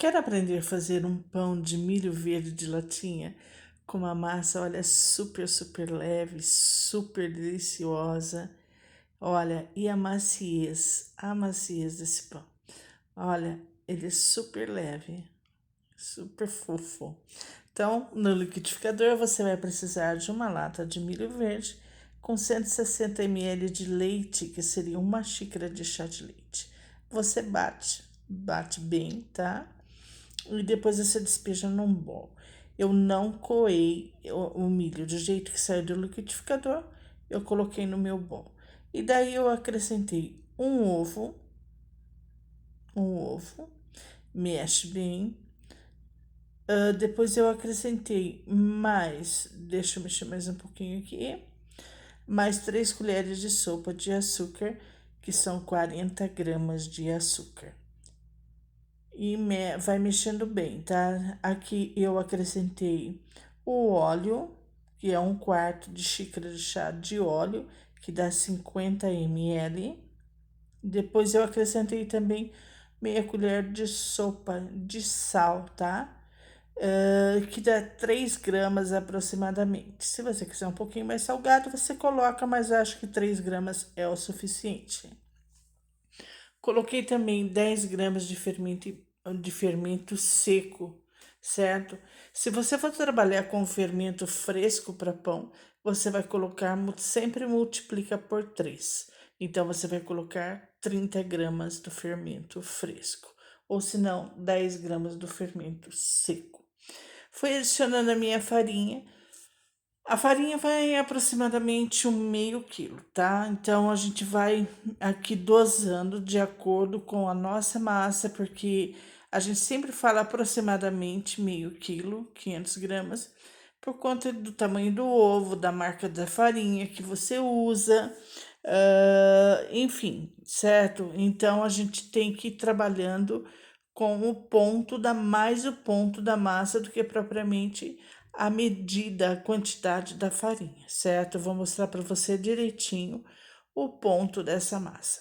Quer aprender a fazer um pão de milho verde de latinha com uma massa, olha, super leve, super deliciosa. Olha, e a maciez desse pão. Olha, ele é super leve, super fofo. Então, no liquidificador você vai precisar de uma lata de milho verde com 160 ml de leite, que seria uma xícara de chá de leite. Você bate bem, tá? E depois você despeja num bowl. Eu não coei o milho do jeito que saiu do liquidificador, eu coloquei no meu bowl. E daí eu acrescentei um ovo, mexe bem. Depois eu acrescentei deixa eu mexer mais um pouquinho aqui, mais 3 colheres de sopa de açúcar, que são 40 gramas de açúcar. E vai mexendo bem, tá? Aqui eu acrescentei o óleo, que é 1/4 de xícara de chá de óleo, que dá 50 ml. Depois eu acrescentei também meia colher de sopa de sal, tá? Que dá 3 gramas aproximadamente. Se você quiser um pouquinho mais salgado, você coloca, mas acho que 3 gramas é o suficiente. Coloquei também 10 gramas de fermento seco, certo? Se você for trabalhar com fermento fresco para pão, você vai colocar, sempre multiplica por 3. Então, você vai colocar 30 gramas do fermento fresco, ou se não, 10 gramas do fermento seco. Fui adicionando a minha farinha. A farinha vai aproximadamente um meio quilo, tá? Então a gente vai aqui dosando de acordo com a nossa massa, porque a gente sempre fala aproximadamente meio quilo, 500 gramas, por conta do tamanho do ovo, da marca da farinha que você usa, enfim, certo? Então a gente tem que ir trabalhando com mais o ponto da massa do que propriamente a medida, a quantidade da farinha, certo? Eu vou mostrar para você direitinho o ponto dessa massa.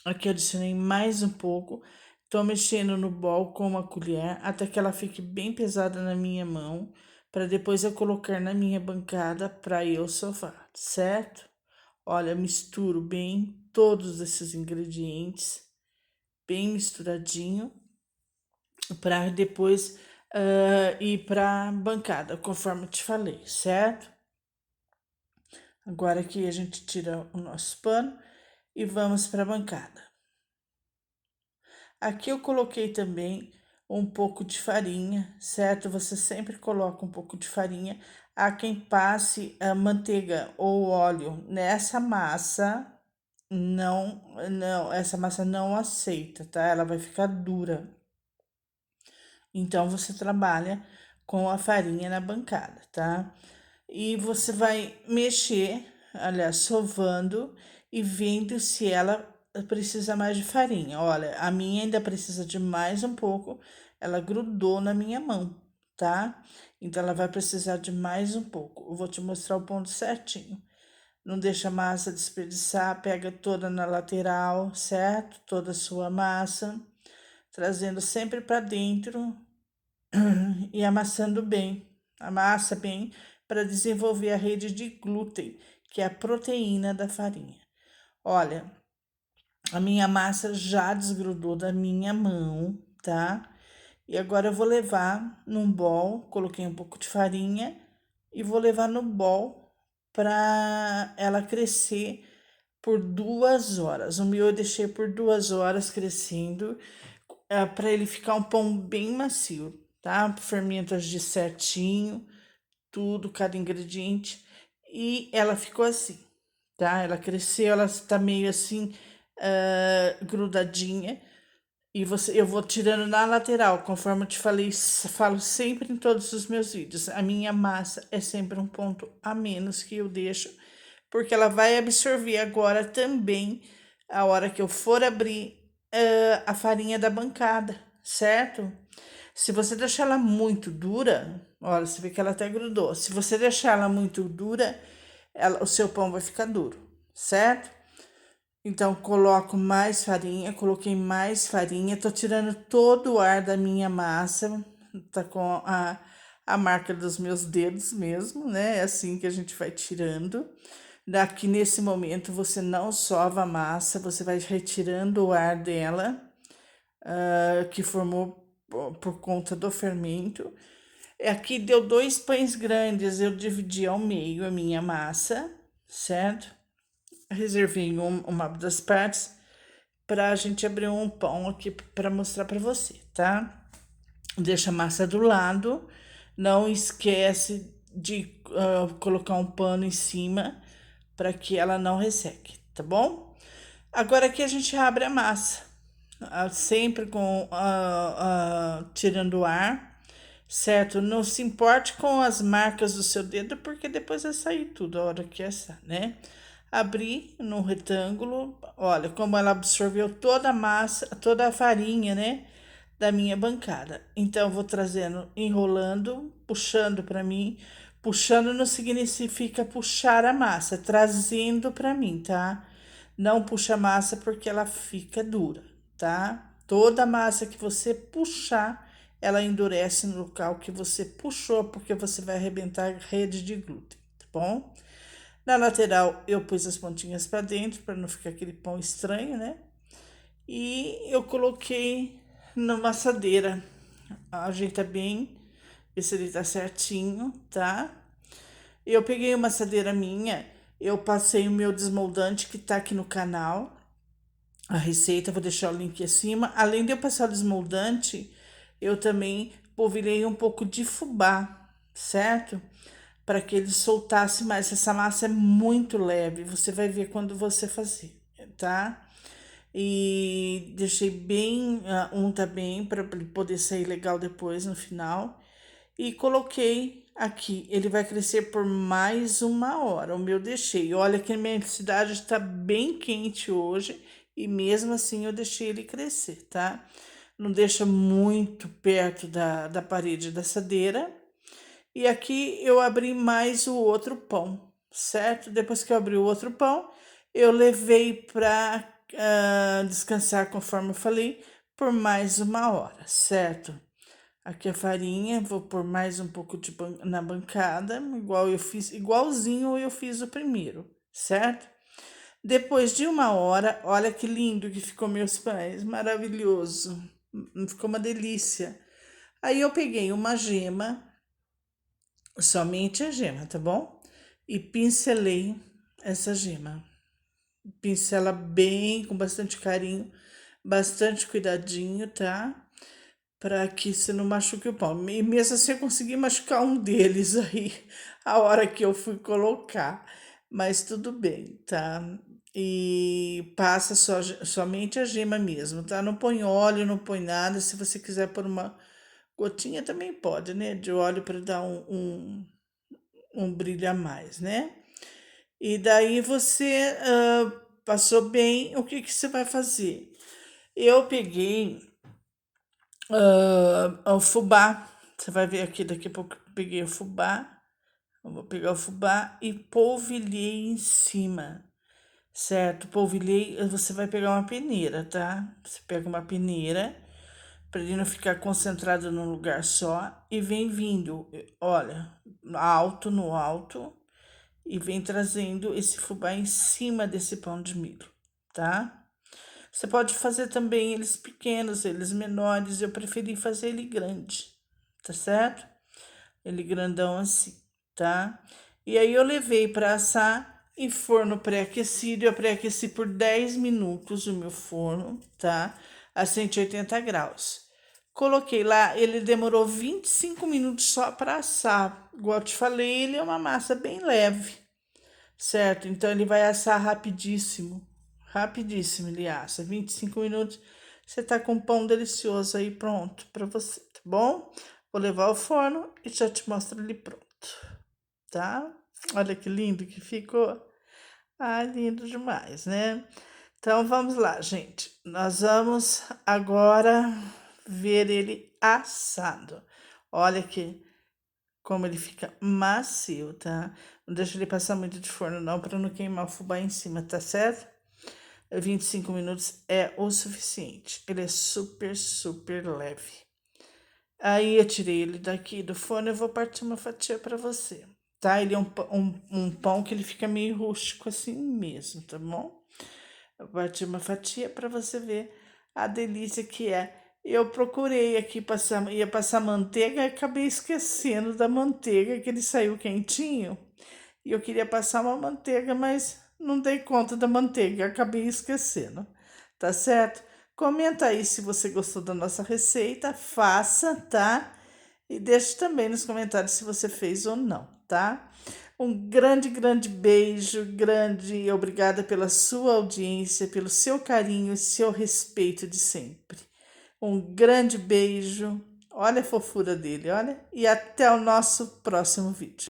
Aqui eu adicionei mais um pouco, tô mexendo no bol com uma colher até que ela fique bem pesada na minha mão, para depois eu colocar na minha bancada para eu sovar, certo? Olha, misturo bem todos esses ingredientes, bem misturadinho, para depois ir para a bancada, conforme eu te falei, certo? Agora aqui a gente tira o nosso pano e vamos para a bancada. Aqui eu coloquei também um pouco de farinha, certo? Você sempre coloca um pouco de farinha. Há quem passe a manteiga ou óleo nessa massa. Não, essa massa não aceita, tá? Ela vai ficar dura. Então você trabalha com a farinha na bancada, tá? E você vai mexer, aliás, sovando e vendo se ela precisa mais de farinha. Olha, a minha ainda precisa de mais um pouco, ela grudou na minha mão, tá? Então ela vai precisar de mais um pouco. Eu vou te mostrar o ponto certinho. Não deixa a massa desperdiçar, pega toda na lateral, certo? Toda a sua massa, trazendo sempre para dentro e amassando bem, amassa bem para desenvolver a rede de glúten, que é a proteína da farinha. Olha, a minha massa já desgrudou da minha mão, tá? E agora eu vou levar num bowl, coloquei um pouco de farinha e vou levar no bowl para ela crescer por 2 horas. O meu eu deixei por 2 horas crescendo, para ele ficar um pão bem macio, tá? Fermento agir certinho, tudo, cada ingrediente. E ela ficou assim, tá? Ela cresceu, ela está meio assim, grudadinha. E eu vou tirando na lateral, conforme eu te falei, falo sempre em todos os meus vídeos. A minha massa é sempre um ponto a menos que eu deixo, porque ela vai absorver agora também, a hora que eu for abrir, a farinha da bancada, certo? Se você deixar ela muito dura, olha, você vê que ela até grudou. Se você deixar ela muito dura, o seu pão vai ficar duro, certo? Então, coloco mais farinha, coloquei mais farinha, tô tirando todo o ar da minha massa, tá com a marca dos meus dedos mesmo, né? É assim que a gente vai tirando. Daqui nesse momento você não sova a massa, você vai retirando o ar dela, que formou por conta do fermento. Aqui deu 2 pães grandes, eu dividi ao meio a minha massa, certo? Reservei uma das partes para a gente abrir um pão aqui para mostrar para você, tá? Deixa a massa do lado, não esquece de colocar um pano em cima para que ela não resseque, tá bom? Agora aqui a gente abre a massa, sempre com tirando o ar, certo? Não se importe com as marcas do seu dedo, porque depois vai sair tudo a hora que assar, né? Abri no retângulo, olha como ela absorveu toda a massa, toda a farinha, né? Da minha bancada. Então, vou trazendo, enrolando, puxando para mim. Puxando não significa puxar a massa, trazendo para mim, tá? Não puxa a massa porque ela fica dura, tá? Toda a massa que você puxar, ela endurece no local que você puxou, porque você vai arrebentar rede de glúten, tá bom? Na lateral, eu pus as pontinhas para dentro, para não ficar aquele pão estranho, né? E eu coloquei na assadeira. Ajeita bem, vê se ele tá certinho, tá? Eu peguei uma assadeira minha, eu passei o meu desmoldante que tá aqui no canal. A receita, vou deixar o link acima. Além de eu passar o desmoldante, eu também polvilhei um pouco de fubá, certo? Para que ele soltasse mais. Essa massa é muito leve, você vai ver quando você fazer, tá? E deixei bem, unta bem para ele poder sair legal depois no final. E coloquei aqui, ele vai crescer por mais 1 hora. O meu deixei. Olha que a minha cidade está bem quente hoje e mesmo assim eu deixei ele crescer, tá? Não deixa muito perto da parede da assadeira. E aqui eu abri mais o outro pão, certo? Depois que eu abri o outro pão, eu levei para descansar, conforme eu falei, por mais 1 hora, certo? Aqui a farinha, vou pôr mais um pouco na bancada, igual eu fiz, igualzinho eu fiz o primeiro, certo? Depois de 1 hora, olha que lindo que ficou meus pães, maravilhoso, ficou uma delícia. Aí eu peguei uma gema, somente a gema, tá bom? E pincelei essa gema. Pincela bem, com bastante carinho, bastante cuidadinho, tá? Para que você não machuque o pão. E mesmo assim eu consegui machucar um deles aí, a hora que eu fui colocar. Mas tudo bem, tá? E passa somente a gema mesmo, tá? Não põe óleo, não põe nada. Se você quiser pôr uma gotinha, também pode, né? De óleo para dar um brilho a mais, né? E daí você passou bem, o que que você vai fazer? Eu peguei o fubá, você vai ver aqui daqui a pouco eu peguei o fubá, eu vou pegar o fubá e polvilhei em cima, certo? Polvilhei, você vai pegar uma peneira, tá? Você pega uma peneira, para ele não ficar concentrado num lugar só, e vem vindo, olha, alto no alto, e vem trazendo esse fubá em cima desse pão de milho, tá? Você pode fazer também eles pequenos, eles menores. Eu preferi fazer ele grande, tá certo? Ele grandão assim, tá? E aí eu levei para assar em forno pré-aquecido. Eu pré-aqueci por 10 minutos o meu forno, tá? A 180 graus. Coloquei lá, ele demorou 25 minutos só para assar. Igual eu te falei, ele é uma massa bem leve, certo? Então ele vai assar rapidíssimo. Rapidíssimo ele assa. 25 minutos. Você tá com um pão delicioso aí pronto para você, tá bom? Vou levar ao forno e já te mostro ele pronto, tá? Olha que lindo que ficou. Ah, lindo demais, né? Então vamos lá, gente. Nós vamos agora ver ele assado. Olha que como ele fica macio, tá? Não deixa ele passar muito de forno não, para não queimar o fubá em cima, tá certo? 25 minutos é o suficiente. Ele é super, super leve. Aí eu tirei ele daqui do forno, eu vou partir uma fatia para você, tá? Ele é um pão que ele fica meio rústico assim mesmo, tá bom? Eu parti uma fatia para você ver a delícia que é. Eu procurei aqui ia passar manteiga e acabei esquecendo da manteiga, que ele saiu quentinho. E eu queria passar uma manteiga, mas não dei conta da manteiga, acabei esquecendo. Tá certo? Comenta aí se você gostou da nossa receita, faça, tá? E deixe também nos comentários se você fez ou não, tá? Um grande, grande beijo, grande obrigada pela sua audiência, pelo seu carinho e seu respeito de sempre. Um grande beijo, olha a fofura dele, olha, e até o nosso próximo vídeo.